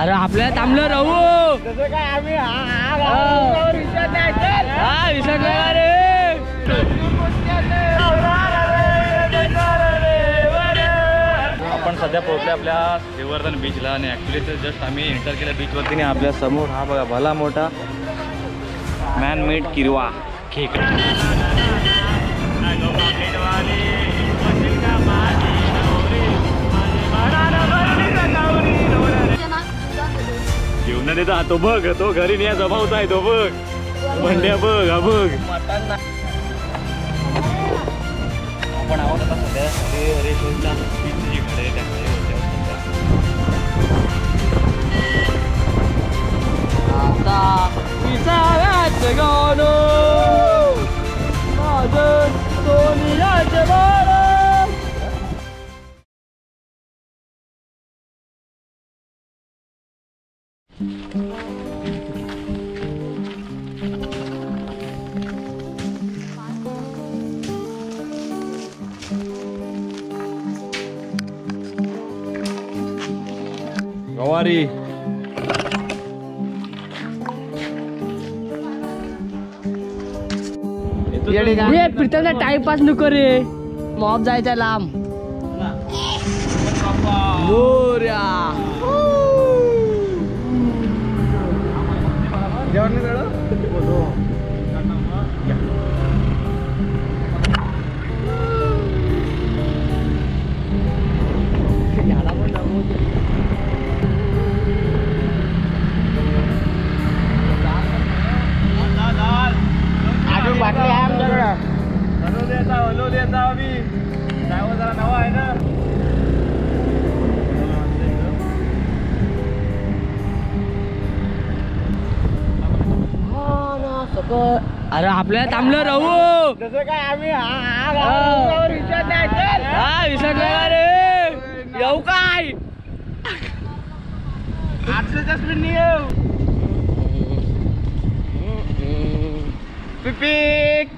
अरे आपल्याला थांबलं राहू तसं काय आम्ही आपण सध्या पोहोचले आपल्या श्रीवर्धन बीचला आणि ॲक्च्युली ते जस्ट आम्ही एंटर केलं बीचवरती आणि आपल्या समोर हा बघा भला मोठा मॅन मेड किरवा खेकडा. घेऊन देता तो बघ, तो घरी न्या जमावता आहे तो बघ, मंड्या बघ हा बघ. आपण आहोत आता सध्या हरेश्वरच्या बीचची घडे त्याकडे आता विसाव्याचं गाणं माझं सोनियाचं बाळ. गवारी फिरताना टाइमपास नको रे, मॉब जायचा लांब. मोर्या बाटली आहे आमच्याकडं. हॅलो देता आम्ही ड्रायव्हर जरा नवा आहे ना. अरे आपल्याला थांबलं राहू तसं काय आम्ही विसरला रे. येऊ काय 810 मिनिट येऊ. पिपीक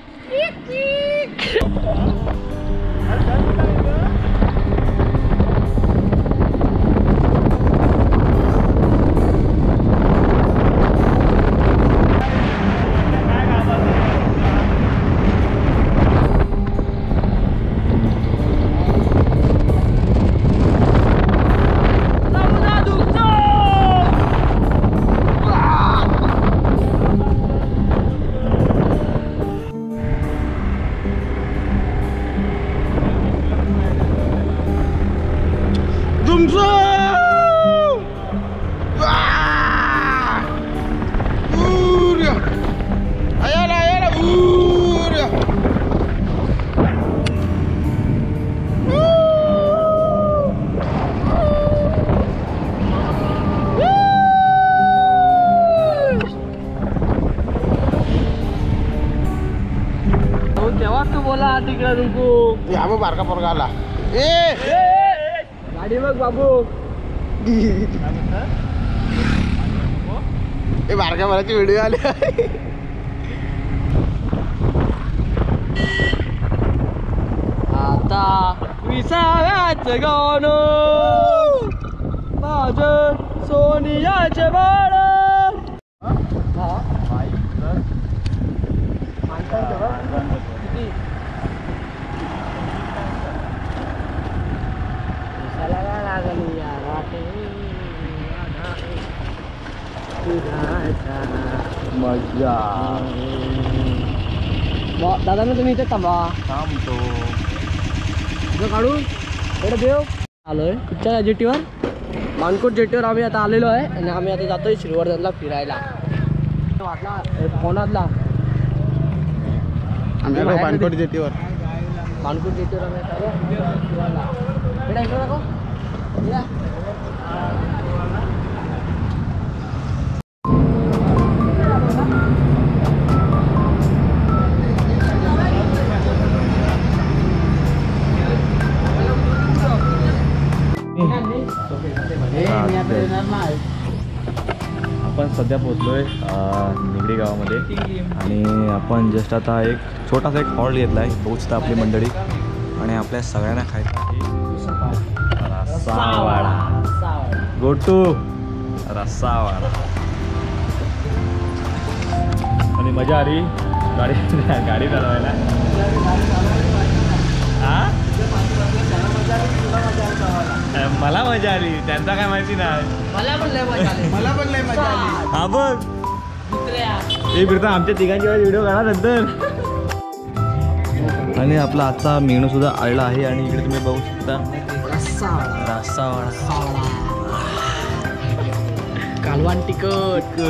तेव्हा तू बोला तिकडे रुकू. बारका पोरगा आला. गाडी बघ बाबू. बारक्या भराची व्हिडिओ आले. आता विसाव्याचं गाणं माझं सोनियाचं बाळ. मजा. दादा ना तुम्ही इथे थांबा. थांबतो काढू एवढं देव. आलोय कुठच्या जेटीवर, मानकोट जेटीवर आम्ही आता आलेलो आहे आणि आम्ही आता जातोय श्रीवर्धनला फिरायला. फोनातला मानकोट जेटीवर मानकोट जेटीवर आम्ही फिरायला. बेटा इकडे दाखव. आपण सध्या पोहोचलोय निगडी गावामध्ये आणि आपण जस्ट आता एक छोटासा एक हॉल घेतला आहे. पोचता आपली मंडळी आणि आपल्या सगळ्यांना खायचं आहे सावळा. गोटू रस्सावाडा. आणि मजा आली गाडी गाडी चालवायला. हा मला मजा आली, त्यांचा काय माहिती नाही. मला पण लय मजा आली. मला पण लय मजा आली. हा बघ हे फिरता आमच्या तिघांची व्हिडिओ काढा नंतर. आणि आपला आजचा मेनू सुद्धा आलेला आहे आणि इकडे तुम्ही बघू शकता रस्सावाडा, कालवान तिखट.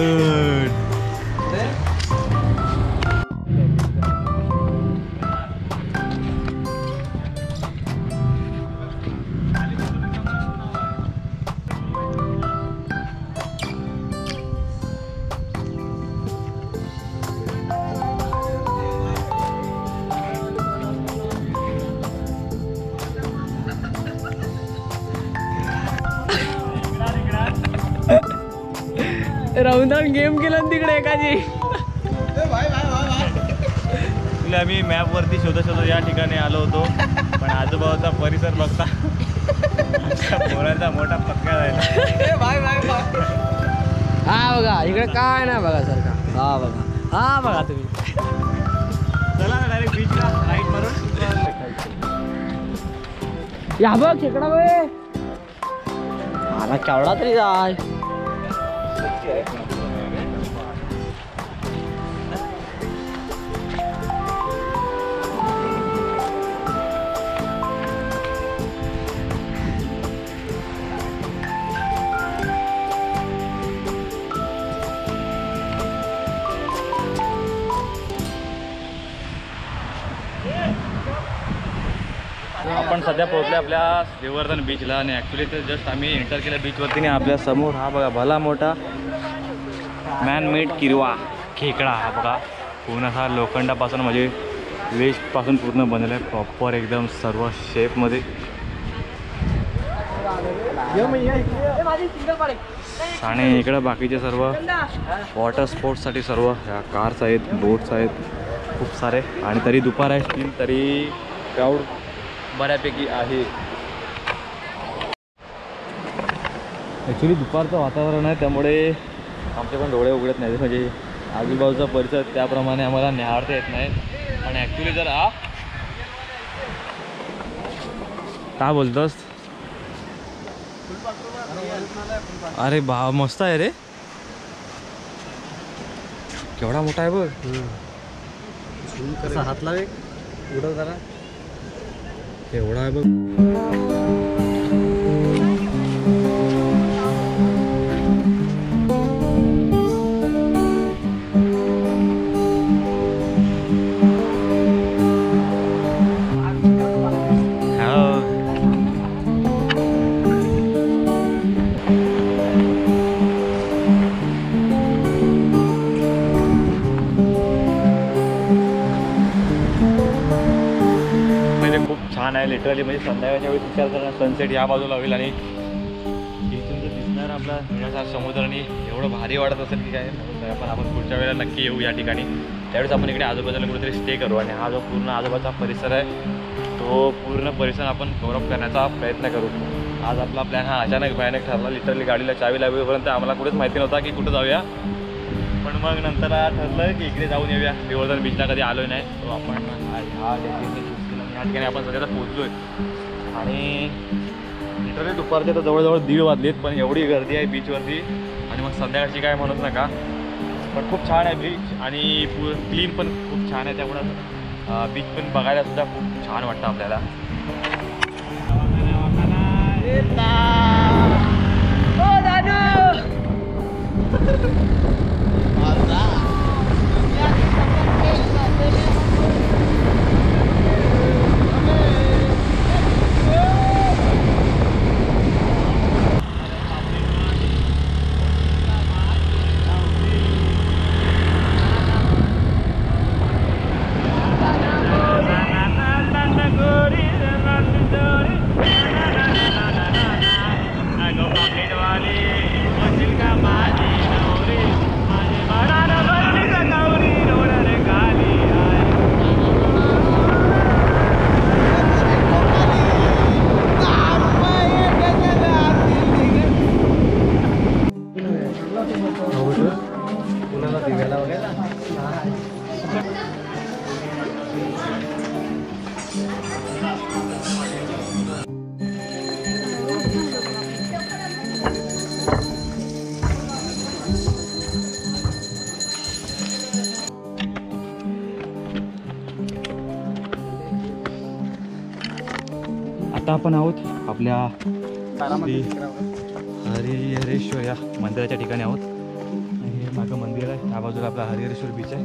राहून राहून गेम केला तिकडे एकाची. तुला आम्ही मॅपवरती शोधत या ठिकाणी आलो होतो, पण आजूबाजूचा परिसर बघता पोरांचा मोठा पक्का राहिला. हा बघा इकडे काय नाही बघा सारखा. हा बघा, हा बघा तुम्ही. चला ना डायरेक्ट बीचला राईट मारून. या बघ खेकडा बघ. मला केवढा तरी जाय. आपण सध्या पोहोचले आपल्या श्रीवर्धन बीचला आणि ॲक्च्युली ते जस्ट आम्ही एंटर केल्या बीचवरती आणि आपल्या समोर हा बघा भला मोठा मॅनमेड किरवा खेकडा. हा बघा पूर्ण असा लोखंडापासून म्हणजे वेस्टपासून पूर्ण बनलेला आहे प्रॉपर एकदम सर्व शेपमध्ये. आणि इकडं बाकीचे सर्व वॉटर स्पोर्ट्ससाठी सर्व ह्या कार्स आहेत, बोट्स आहेत खूप सारे. आणि तरी दुपार आहे स्टील तरी क्राऊड बऱ्यापैकी आहे. ॲक्च्युली दुपारचं वातावरण आहे त्यामुळे आमचे पण डोळे उघडत नाही, म्हणजे आजूबाजूचा परिसर त्याप्रमाणे आम्हाला निहाळता येत नाही. आणि ॲक्च्युली जर काय बोलतोस? अरे बा मस्त आहे रे, केवढा मोठा आहे बघ. कसा हात लावे उडव जरा. एवढा आहे बघ. छान आहे लिटरली, म्हणजे संध्याकाळच्या वेळी विचार करा सनसेट या बाजूला होईल आणि इथून जर दिसणार आपला निळाशार समुद्र आणि एवढं भारी वाटत असेल की काय. पण आपण पुढच्या वेळेला नक्की येऊ या ठिकाणी. त्यावेळेस आपण इकडे आजूबाजूला कुठेतरी स्टे करू आणि हा जो पूर्ण आजूबाजूचा परिसर आहे तो पूर्ण परिसर आपण कव्हर अप करण्याचा प्रयत्न करू. आज आपला प्लॅन हा अचानक भयानक ठरला. लिटरली गाडीला चावी लावेपर्यंत आम्हाला कुठेच माहिती नव्हता की कुठं जाऊया, पण मग नंतर ठरलं की इकडे जाऊन येऊया. श्रीवर्धन बीचला कधी आलो नाही, तो आपण ह्या या ठिकाणी आपण सध्याला पोहोचलो आहे. आणि लिटरली दुपारचे तर जवळजवळ 1:30 वाजलेत, पण एवढी गर्दी आहे बीचवरती. आणि मग संध्याकाळची काय म्हणूच नका, पण खूप छान आहे बीच आणि क्लीन पण खूप छान आहे. त्यामुळं बीच पण बघायला सुद्धा खूप छान वाटतं आपल्याला. कुणाला दिव्याला वगैरे आता आपण आहोत आपल्या हरिहरेश्वर या मंदिराच्या ठिकाणी आहोत. आणि हे मागं मंदिर आहे, त्या बाजूला आपला हरिहरेश्वर बीच आहे.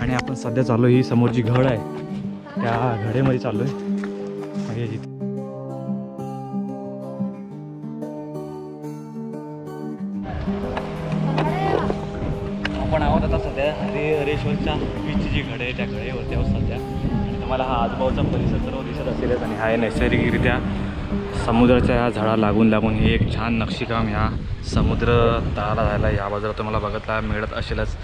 आणि आपण सध्या चाललो ही समोरची घड आहे त्या घडेमध्ये चाललो आहे. आपण आहोत आता सध्या हरिहरेश्वरच्या बीचची जी घड आहे त्या घडेवरती आहोत सध्या. आणि तुम्हाला हा आजूबाजूचा परिसर सर्व दिसत असेलच. आणि हा नैसर्गिकरित्या समुद्राच्या या झाडा लागून लागून हे एक छान नक्षीकाम ह्या समुद्र तळाला झाला आहे. या बाजूला तुम्हाला बघायला मिळत असेलच.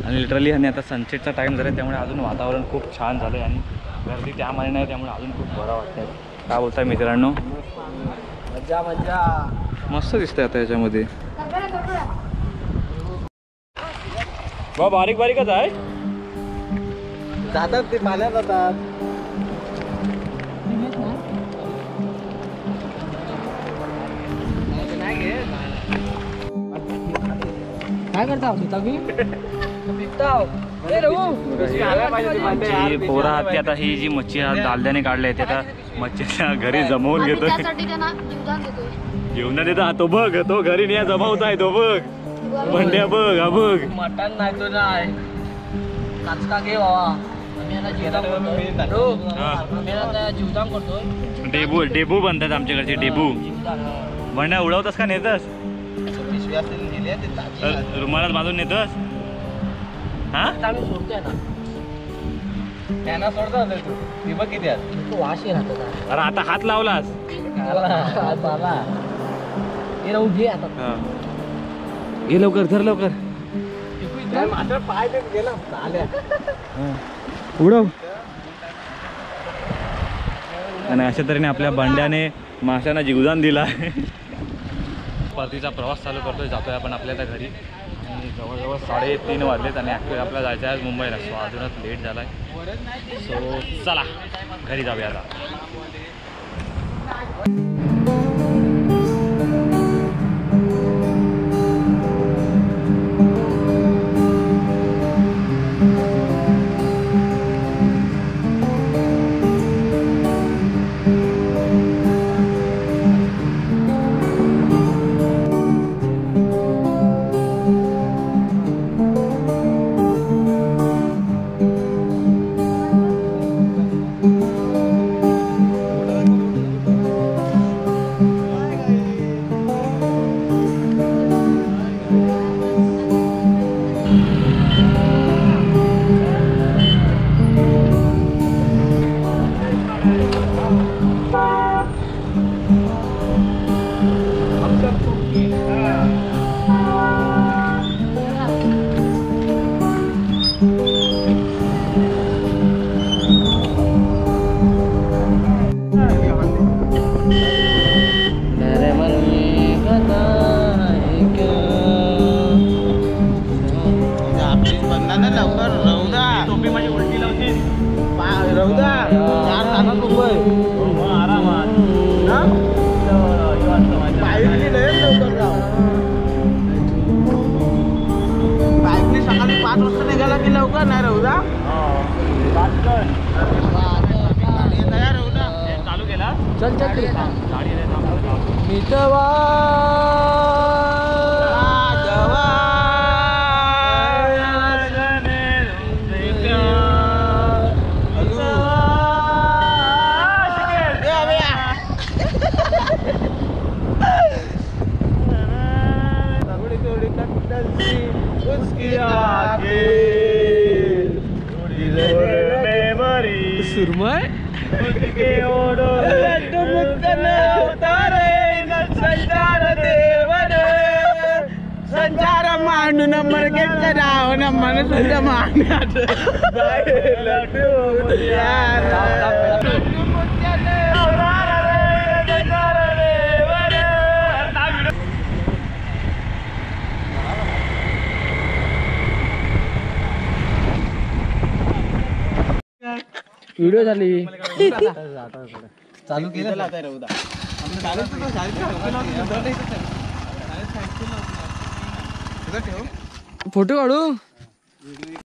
आणि लिटरली आणि आता सनसेटचा टाईम झाला आहे त्यामुळे अजून वातावरण खूप छान झालं आहे. आणि गर्दी त्यामाने नाही त्यामुळे अजून खूप बरं वाटतं. काय बोलताय मित्रांनो? मजा मजा मस्त दिसतंय आता याच्यामध्ये. बारीक बारीकच आहे. जातात ते पाण्यात जातात. काय करता पोरा हाती आता ही जी मच्छी दालद्याने काढली ते आता मच्छीच्या घरी जमवून घेतोय. घेऊन देता तो बघ, तो घरी नाही जमावत आहे तो बघ. बंड्या बघ, हा बघ मटण नाही तो नाही काचका घे बाबा. आम्ही याला जीवदान करतोय. डेबू डेबू बनतात आमच्याकडचे डेबू. बंड्या उडवतस का नेतस? रुमालात बांधून नेतस? हा आम्ही सोडतोय ना त्यांना सोडता ती बघ किती तो वाशी राहतो. अरे आता हात लावलास. हे राहू घे आता. ये लवकर धर लवकर. पाय गेला उडव. आणि अशा तऱ्हेने आपल्या बंड्याने माशांना जीवदान दिला आहे. परतीचा प्रवास चालू करतोय, जातोय आपण आपल्या त्या घरी. आणि जवळजवळ 3:30 वाजलेत आणि ॲक्च्युली आपल्याला जायचं आहे मुंबईला. सो अजूनच लेट झाला आहे. सो चला घरी जाऊया आता. चल चल मितवा सुरमय संचार मांडून मरगेट राव न मन सुद्धा मांडण्यात व्हिडिओ झाली चालू केलं फोटो काढू